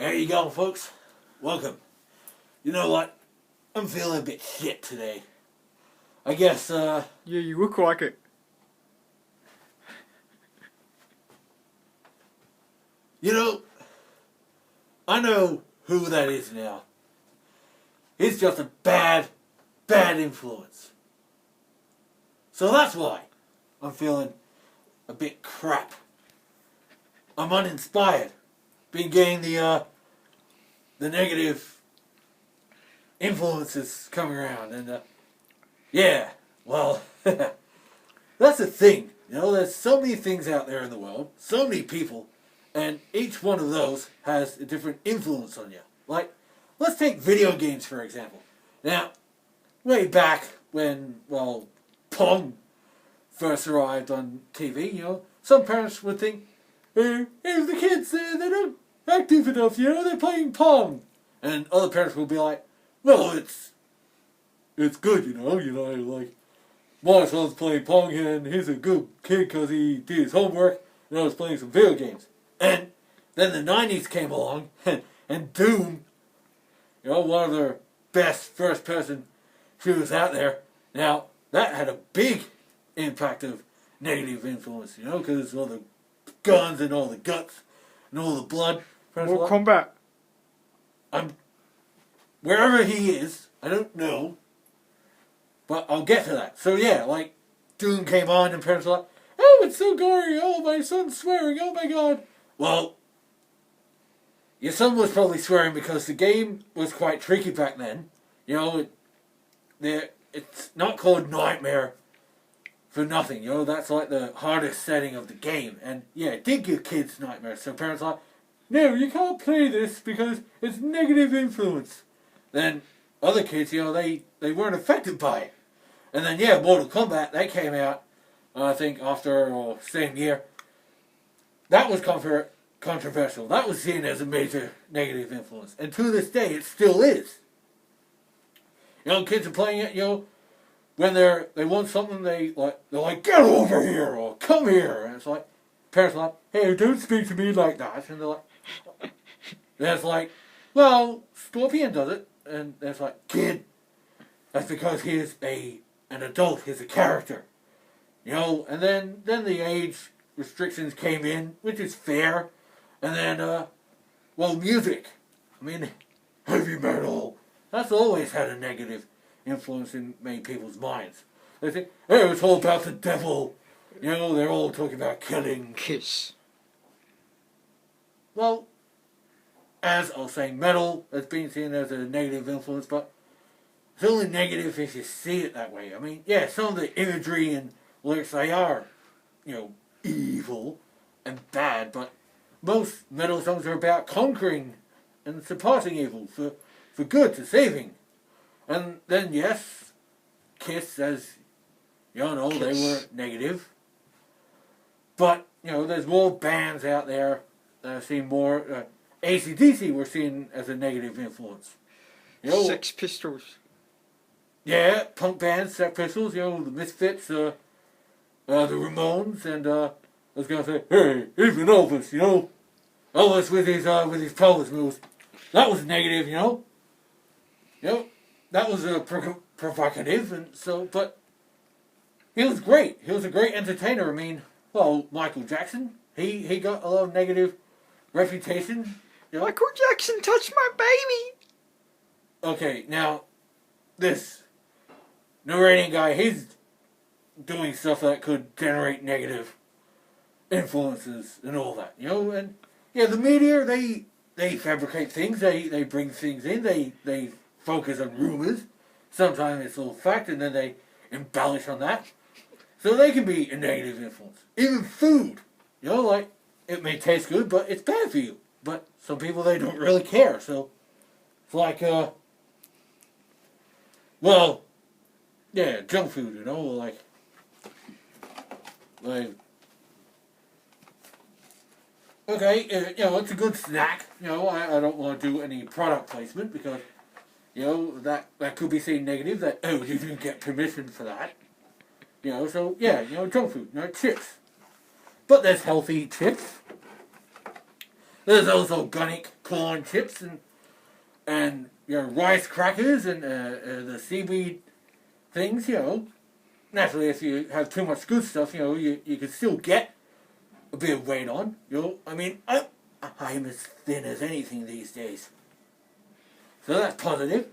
There you go, folks. Welcome. You know what? I'm feeling a bit shit today. I guess, Yeah, you look like it. You know, I know who that is now. He's just a bad influence. So that's why I'm feeling a bit crap. I'm uninspired. Been getting the negative influences coming around, and yeah, well, that's the thing. You know, there's so many things out there in the world, so many people, and each one of those has a different influence on you. Like, let's take video games for example. Now, way back when, well, Pong first arrived on TV, you know, some parents would think, hey, the kids, they're not active enough, you know, they're playing Pong. And other parents will be like, well, it's good, you know, like, my son's playing Pong and he's a good kid because he did his homework and I was playing some video games. And then the 90s came along and Doom, you know, one of the best first-person shooters out there. Now, that had a big impact of negative influence, you know, because all the guns and all the guts and all the blood. Mortal Kombat. Wherever he is, I don't know, but I'll get to that. So yeah, like, Doom came on and parents were like, oh, it's so gory, oh, my son's swearing, oh my god. Well, your son was probably swearing because the game was quite tricky back then. You know, it's not called Nightmare for nothing, you know, that's like the hardest setting of the game. And yeah, it did give kids nightmares, so parents were like, no, you can't play this because it's negative influence. Then other kids, you know, they weren't affected by it. And then yeah, Mortal Kombat, that came out, I think after or same year. That was controversial. That was seen as a major negative influence. And to this day, it still is. You know, kids are playing it, you know, when they want something, they're like, get over here, or come here. And it's like, parents are like, hey, don't speak to me like that. And they're like, then it's like, well, Scorpion does it. And it's like, kid, that's because he is an adult, he's a character. You know, and then the age restrictions came in, which is fair. And then, well, music. I mean, heavy metal. That's always had a negative influence in many people's minds. They think, hey, it's all about the devil. You know, they're all talking about killing. Kiss. Well, as I was saying, metal has been seen as a negative influence, but it's only negative if you see it that way. I mean, yeah, some of the imagery and lyrics, they are, you know, evil and bad, but most metal songs are about conquering and surpassing evil for good, to saving. And then, yes, Kiss, as you all know, they were negative. But, you know, there's more bands out there that are seen more. AC/DC were seen as a negative influence. You know, Sex Pistols. yeah, punk bands, Sex Pistols, you know, the Misfits, the Ramones, and I was going to say, hey, even Elvis, you know. Elvis with his pelvis moves. That was negative, you know. You know, that was provocative, and so, but he was great. He was a great entertainer. I mean, well, Michael Jackson, he got a lot of negative reputation. You know? Michael Jackson touched my baby. Okay, now, this narrating guy, he's doing stuff that could generate negative influences and all that, you know, and yeah, the media, they fabricate things, they bring things in, they focus on rumors, sometimes it's all fact, and then they embellish on that, so they can be a negative influence. Even food, you know, like, it may taste good, but it's bad for you, but some people, they don't really care, so it's like, well, yeah, junk food, you know, like, okay, you know, it's a good snack, you know, I don't want to do any product placement because, you know, that could be seen negative, that, oh, you didn't get permission for that, you know, so, yeah, you know, junk food, you know, chips, but there's healthy chips, there's also organic corn chips and rice crackers and the seaweed things. Naturally, if you have too much good stuff, you can still get a bit of weight on. I mean, I'm as thin as anything these days. So that's positive.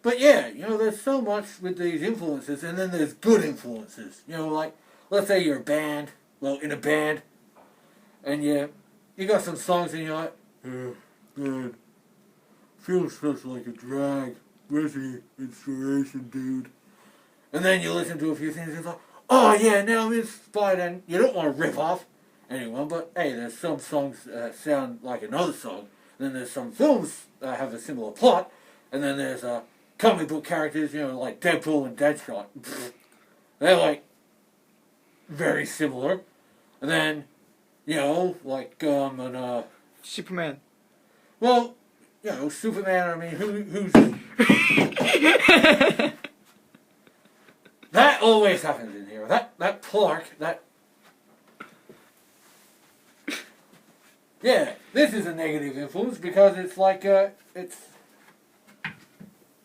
But yeah, there's so much with these influences, and then there's good influences. Like, let's say you're in a band, and you got some songs and you're like, man, feels just like a drag. Where's the inspiration, dude? And then you listen to a few things and it's like, oh yeah, now I'm inspired, and you don't want to rip off anyone, but hey, there's some songs sound like another song, and then there's some films that have a similar plot, and then there's comic book characters, like Deadpool and Deadshot. They're like very similar. And then, like and Superman. well, Superman, I mean, who's that always happens in here. That Clark, yeah, this is a negative influence because it's like it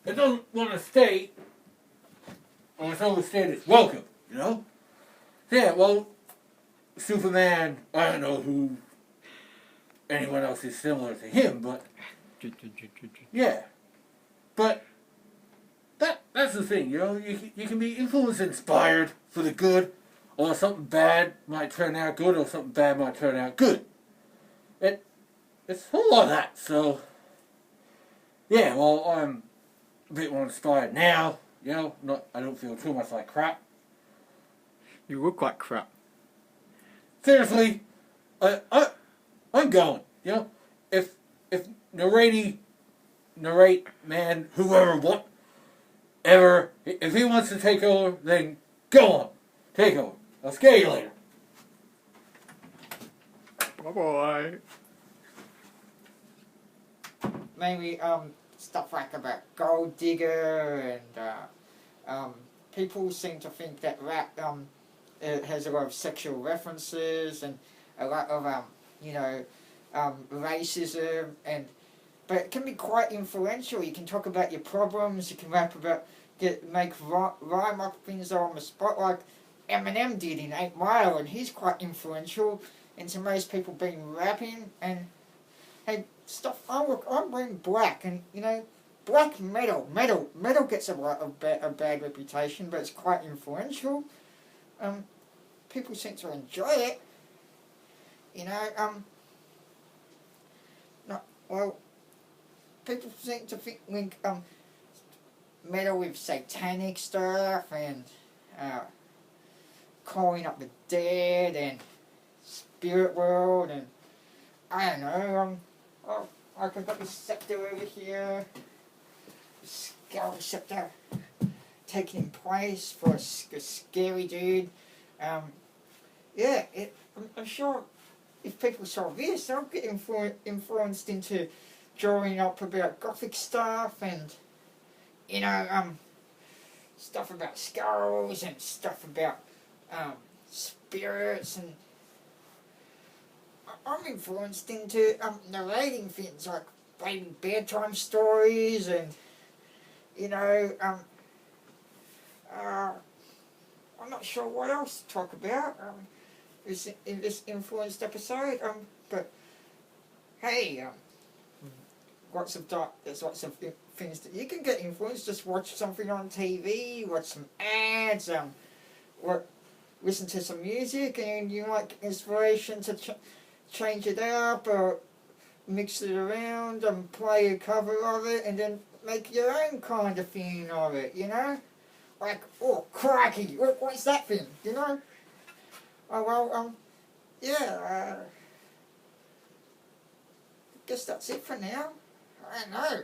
doesn't want to stay, or it's overstayed its welcome, Yeah, well, Superman, I don't know who anyone else is similar to him, but yeah, but that's the thing, you can be influenced, inspired for the good, or something bad might turn out good, or something bad might turn out good. It's a whole lot of that. So yeah, well, I'm a bit more inspired now. I don't feel too much like crap. You look like crap. Seriously, I'm going. If narrate man, whoever, if he wants to take over, then go on, take over. I'll scare you later. Bye bye. Maybe stuff like about Gold Digger and people seem to think that rap it has a lot of sexual references and a lot of racism, but it can be quite influential. You can talk about your problems. You can rap about make rhyme up things on the spot like Eminem did in 8 Mile, and he's quite influential into most people being rapping. And hey, stuff. I'm wearing black, and black metal gets a bad reputation, but it's quite influential. People seem to enjoy it. People seem to link metal with satanic stuff and calling up the dead and spirit world, and I don't know. I've got this scepter over here, skull scepter, taking place for a scary dude. I'm sure if people saw this, they'll get influenced into drawing up about gothic stuff and stuff about skulls and stuff about spirits, and I'm influenced into narrating things like baby bedtime stories and I'm not sure what else to talk about in this influenced episode, but hey, there's lots of things that you can get influenced. Just watch something on TV, watch some ads, listen to some music, and you might get inspiration to change it up or mix it around and play a cover of it, and then make your own kind of thing of it. Like, oh crikey, what's that thing? Oh well, yeah. Guess that's it for now. I don't know.